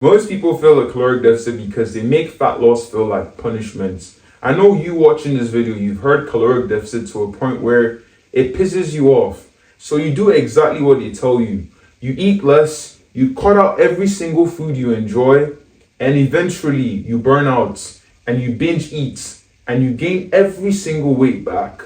Most people feel a caloric deficit because they make fat loss feel like punishment. I know you watching this video, you've heard caloric deficit to a point where it pisses you off. So you do exactly what they tell you. You eat less, you cut out every single food you enjoy, and eventually you burn out and you binge eat and you gain every single weight back.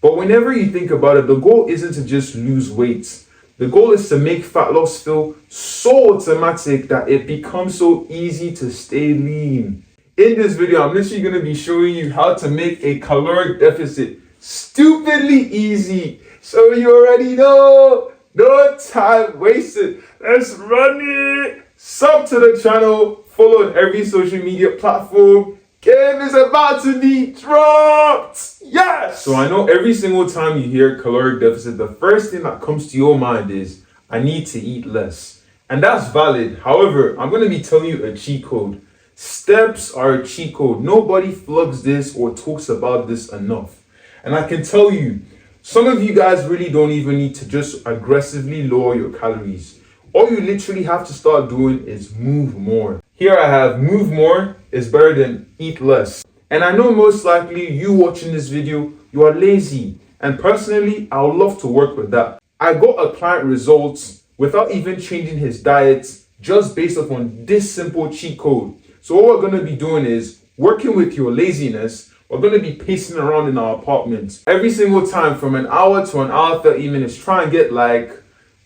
But whenever you think about it, the goal isn't to just lose weight. The goal is to make fat loss feel so automatic that it becomes so easy to stay lean. In this video, I'm literally going to be showing you how to make a caloric deficit stupidly easy. So you already know, no time wasted. Let's run it. Sub to the channel, follow on every social media platform. Game is about to be dropped. Yes! So I know every single time you hear caloric deficit, the first thing that comes to your mind is, I need to eat less. And that's valid. However, I'm going to be telling you a cheat code. Steps are a cheat code. Nobody plugs this or talks about this enough. And I can tell you, some of you guys really don't even need to just aggressively lower your calories. All you literally have to start doing is move more. Here I have move more is better than eat less. And I know most likely you watching this video, you are lazy. And personally, I would love to work with that. I got a client results without even changing his diet, just based upon this simple cheat code. So what we're going to be doing is working with your laziness. We're going to be pacing around in our apartment every single time from an hour to an hour 30 minutes. Try and get like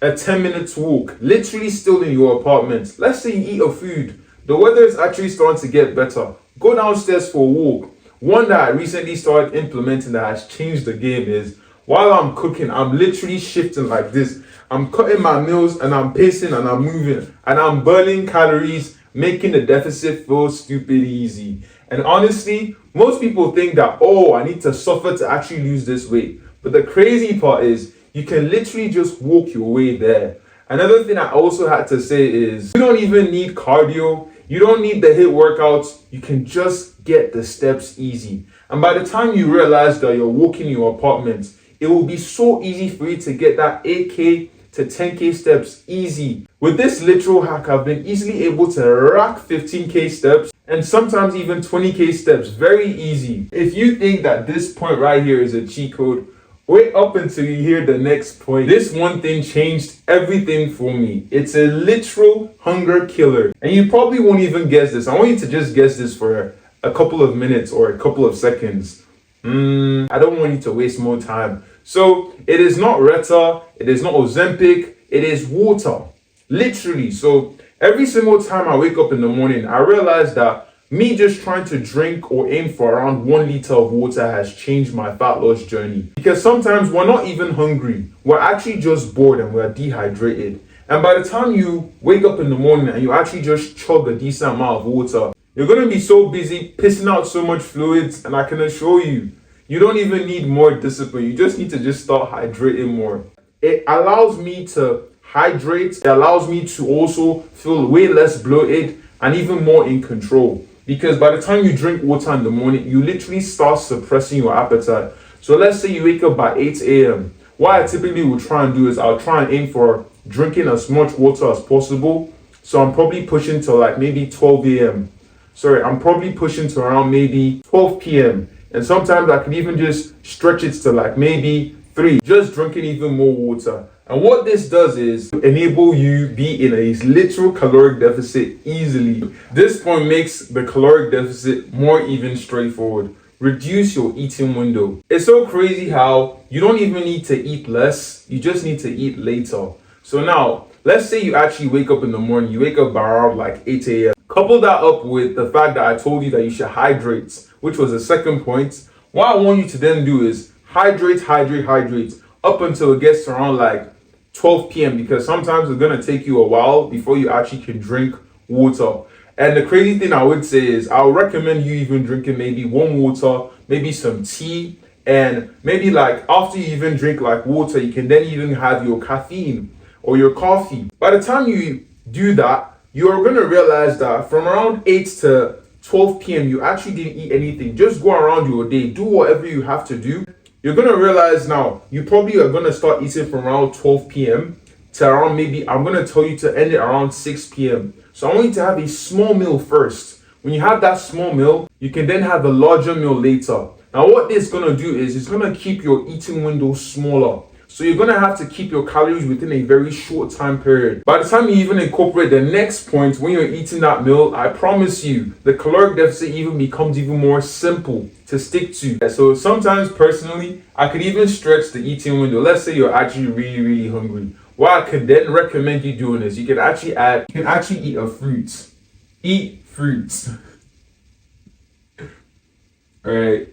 a 10 minutes walk, literally still in your apartment. Let's say you eat a food. The weather is actually starting to get better. Go downstairs for a walk. One that I recently started implementing that has changed the game is while I'm cooking, I'm literally shifting like this. I'm cutting my meals and I'm pacing and I'm moving and I'm burning calories, making the deficit feel stupid easy. And honestly, most people think that, oh, I need to suffer to actually lose this weight. But the crazy part is you can literally just walk your way there. Another thing I also had to say is you don't even need cardio. You don't need the HIIT workouts. You can just get the steps easy. And by the time you realize that you're walking your apartment, it will be so easy for you to get that 8K to 10K steps easy. With this literal hack, I've been easily able to rack 15K steps and sometimes even 20K steps very easy. If you think that this point right here is a cheat code, wait up until you hear the next point. This one thing changed everything for me. It's a literal hunger killer. And you probably won't even guess this. I want you to just guess this for a couple of minutes or a couple of seconds. I don't want you to waste more time. So it is not Reta, it is not Ozempic, it is water. Literally. So every single time I wake up in the morning, I realize that me just trying to drink or aim for around 1 liter of water has changed my fat loss journey. Because sometimes we're not even hungry. We're actually just bored and we're dehydrated. And by the time you wake up in the morning and you actually just chug a decent amount of water, you're going to be so busy pissing out so much fluids. And I can assure you, you don't even need more discipline. You just need to just start hydrating more. It allows me to hydrate. It allows me to also feel way less bloated and even more in control. Because by the time you drink water in the morning, you literally start suppressing your appetite. So let's say you wake up by 8 a.m. What I typically will try and do is I'll try and aim for drinking as much water as possible. So I'm probably pushing to like maybe 12 a.m. I'm probably pushing to around maybe 12 p.m. And sometimes I can even just stretch it to like maybe 3, just drinking even more water. And what this does is enable you be in a literal caloric deficit easily. This point makes the caloric deficit more even straightforward. Reduce your eating window. It's so crazy how you don't even need to eat less. You just need to eat later. So now, let's say you actually wake up in the morning. You wake up by around like 8 a.m. Couple that up with the fact that I told you that you should hydrate, which was the second point. What I want you to then do is hydrate up until it gets to around like 12 p.m. because sometimes it's going to take you a while before you actually can drink water. And the crazy thing I would say is I would recommend you even drinking maybe warm water, maybe some tea, and maybe like after you even drink like water, you can then even have your caffeine or your coffee. By the time you do that, you're going to realize that from around 8 to 12 p.m. you actually didn't eat anything. Just go around your day, do whatever you have to do. You're going to realize now you probably are going to start eating from around 12 p.m. to around, maybe I'm going to tell you to end it around 6 p.m. So I want you to have a small meal first. When you have that small meal, you can then have a larger meal later. Now what this is going to do is it's going to keep your eating window smaller. So you're going to have to keep your calories within a very short time period. By the time you even incorporate the next point when you're eating that meal, I promise you, the caloric deficit even becomes even more simple to stick to. So sometimes personally, I could even stretch the eating window. Let's say you're actually really hungry. What I could then recommend you doing is you can actually eat a fruit. Eat fruits. Alright.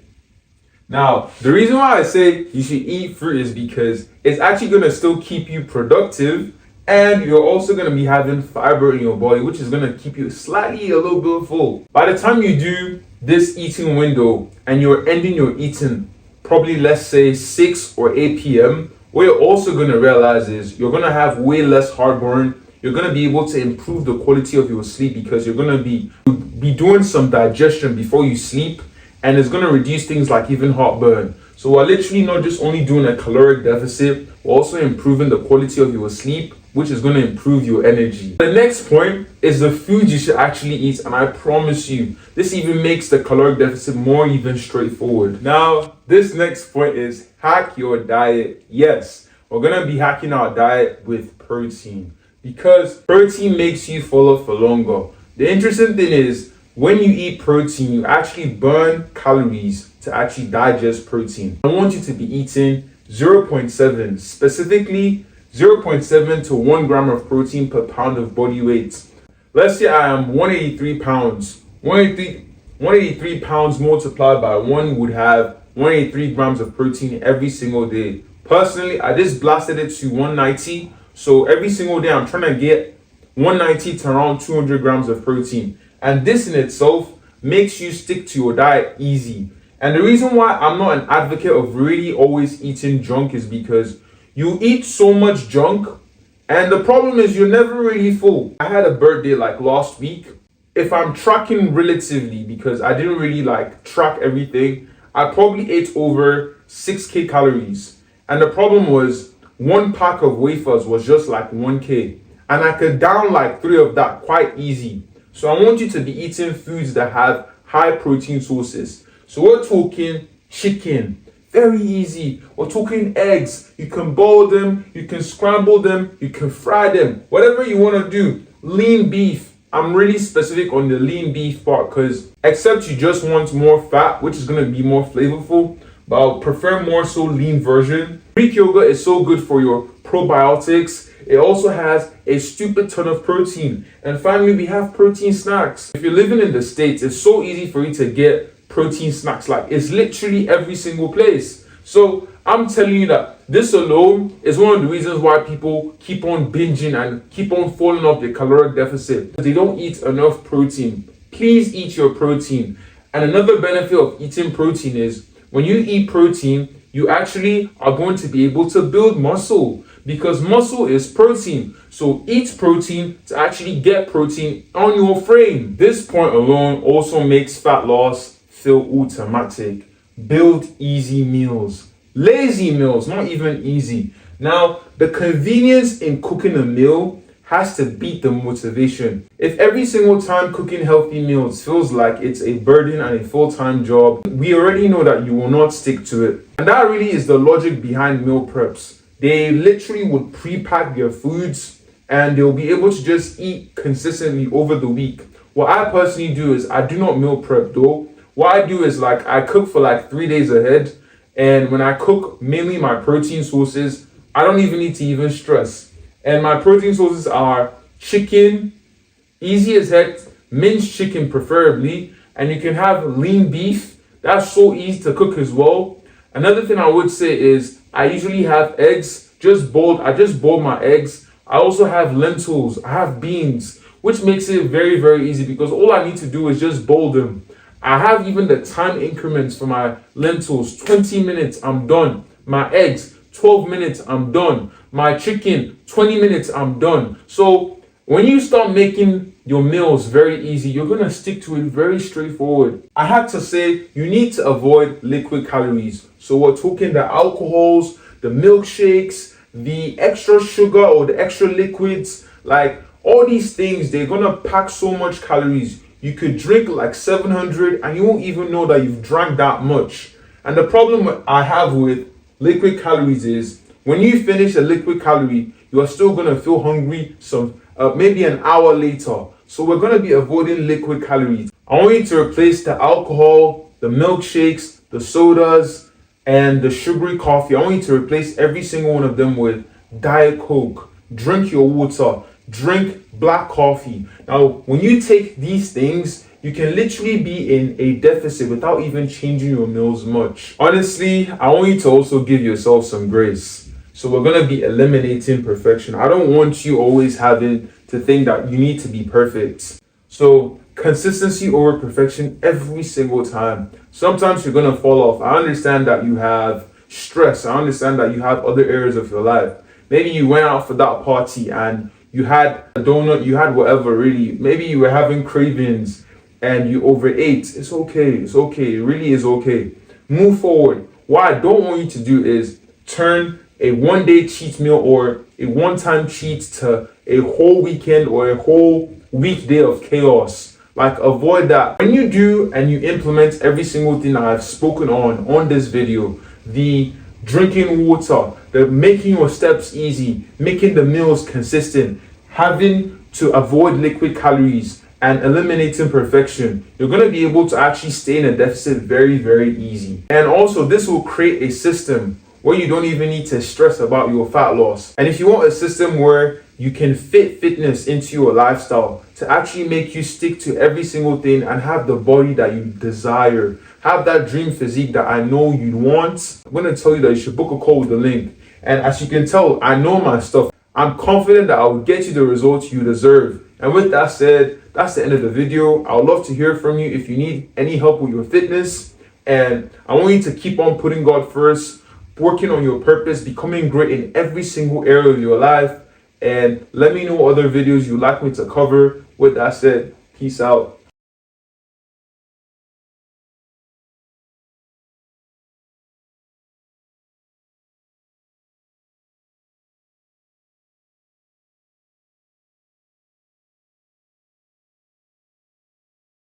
Now, the reason why I say you should eat fruit is because it's actually going to still keep you productive, and you're also going to be having fiber in your body, which is going to keep you slightly a little bit full. By the time you do this eating window and you're ending your eating, probably let's say 6 or 8 p.m., what you're also going to realize is you're going to have way less heartburn. You're going to be able to improve the quality of your sleep because you're going to be doing some digestion before you sleep. And it's going to reduce things like even heartburn. So we're literally not just only doing a caloric deficit, we're also improving the quality of your sleep, which is going to improve your energy. The next point is the food you should actually eat. And I promise you, this even makes the caloric deficit more even straightforward. Now, this next point is hack your diet. Yes, we're going to be hacking our diet with protein because protein makes you fuller for longer. The interesting thing is, when you eat protein, you actually burn calories to actually digest protein. I want you to be eating 0.7, specifically 0.7 to 1 gram of protein per pound of body weight. Let's say I am 183 pounds. 183 pounds multiplied by 1 would have 183 grams of protein every single day. Personally, I just blasted it to 190. So every single day, I'm trying to get 190 to around 200 grams of protein. And this in itself makes you stick to your diet easy. And the reason why I'm not an advocate of really always eating junk is because you eat so much junk, and the problem is you're never really full. I had a birthday like last week. If I'm tracking relatively, because I didn't really track everything, I probably ate over 6k calories. And the problem was one pack of wafers was just like 1k. And I could down like 3 of that quite easy. So I want you to be eating foods that have high protein sources. So we're talking chicken, very easy. We're talking eggs. You can boil them, you can scramble them, you can fry them, whatever you want to do. Lean beef. I'm really specific on the lean beef part because except you just want more fat, which is going to be more flavorful, but I'll prefer more so lean version. Greek yogurt is so good for your probiotics. It also has a stupid ton of protein. And finally, we have protein snacks. If you're living in the States, it's so easy for you to get protein snacks. It's literally every single place. So I'm telling you that this alone is one of the reasons why people keep on binging and keep on falling off the caloric deficit. They don't eat enough protein. Please eat your protein. And another benefit of eating protein is when you eat protein, you actually are going to be able to build muscle. Because muscle is protein. So eat protein to actually get protein on your frame. This point alone also makes fat loss feel automatic. Build easy meals. Lazy meals, not even easy. Now, the convenience in cooking a meal has to beat the motivation. If every single time cooking healthy meals feels like it's a burden and a full-time job, we already know that you will not stick to it. And that really is the logic behind meal preps. They literally would pre-pack their foods and they'll be able to just eat consistently over the week. What I personally do is I do not meal prep though. What I do is I cook for 3 days ahead. And when I cook mainly my protein sources, I don't even need to even stress. And my protein sources are chicken, easy as heck, minced chicken preferably. And you can have lean beef. That's so easy to cook as well. Another thing I would say is I usually have eggs I just boiled my eggs. I also have lentils, I have beans, which makes it very, very easy because all I need to do is just boil them. I have even the time increments for my lentils, 20 minutes, I'm done. My eggs, 12 minutes, I'm done. My chicken, 20 minutes, I'm done. So when you start making your meals very easy, you're going to stick to it very straightforward. I have to say, you need to avoid liquid calories. So we're talking the alcohols, the milkshakes, the extra sugar or the extra liquids, like all these things, they're gonna pack so much calories. You could drink like 700 and you won't even know that you've drank that much. And the problem I have with liquid calories is when you finish a liquid calorie, you are still gonna feel hungry maybe an hour later. So we're gonna be avoiding liquid calories. I want you to replace the alcohol, the milkshakes, the sodas, and the sugary coffee. I want you to replace every single one of them with Diet Coke. Drink your water. Drink black coffee. Now, when you take these things, you can literally be in a deficit without even changing your meals much. Honestly, I want you to also give yourself some grace. So we're going to be eliminating perfection. I don't want you always having to think that you need to be perfect. So consistency over perfection every single time. Sometimes you're going to fall off. I understand that you have stress. I understand that you have other areas of your life. Maybe you went out for that party and you had a donut, you had whatever really. Maybe you were having cravings and you overate. It's okay. It's okay. It really is okay. Move forward. What I don't want you to do is turn a one-day cheat meal or a one-time cheat to a whole weekend or a whole weekday of chaos. Like, avoid that. When you do and you implement every single thing I've spoken on this video, the drinking water, the making your steps easy, making the meals consistent, having to avoid liquid calories, and eliminating perfection, you're going to be able to actually stay in a deficit very, very easy. And also, this will create a system where you don't even need to stress about your fat loss. And if you want a system where you can fit fitness into your lifestyle to actually make you stick to every single thing and have the body that you desire, have that dream physique that I know you want, I'm going to tell you that you should book a call with the link. And as you can tell, I know my stuff. I'm confident that I will get you the results you deserve. And with that said, that's the end of the video. I would love to hear from you if you need any help with your fitness. And I want you to keep on putting God first, working on your purpose, becoming great in every single area of your life. And let me know what other videos you'd like me to cover. With that said, peace out.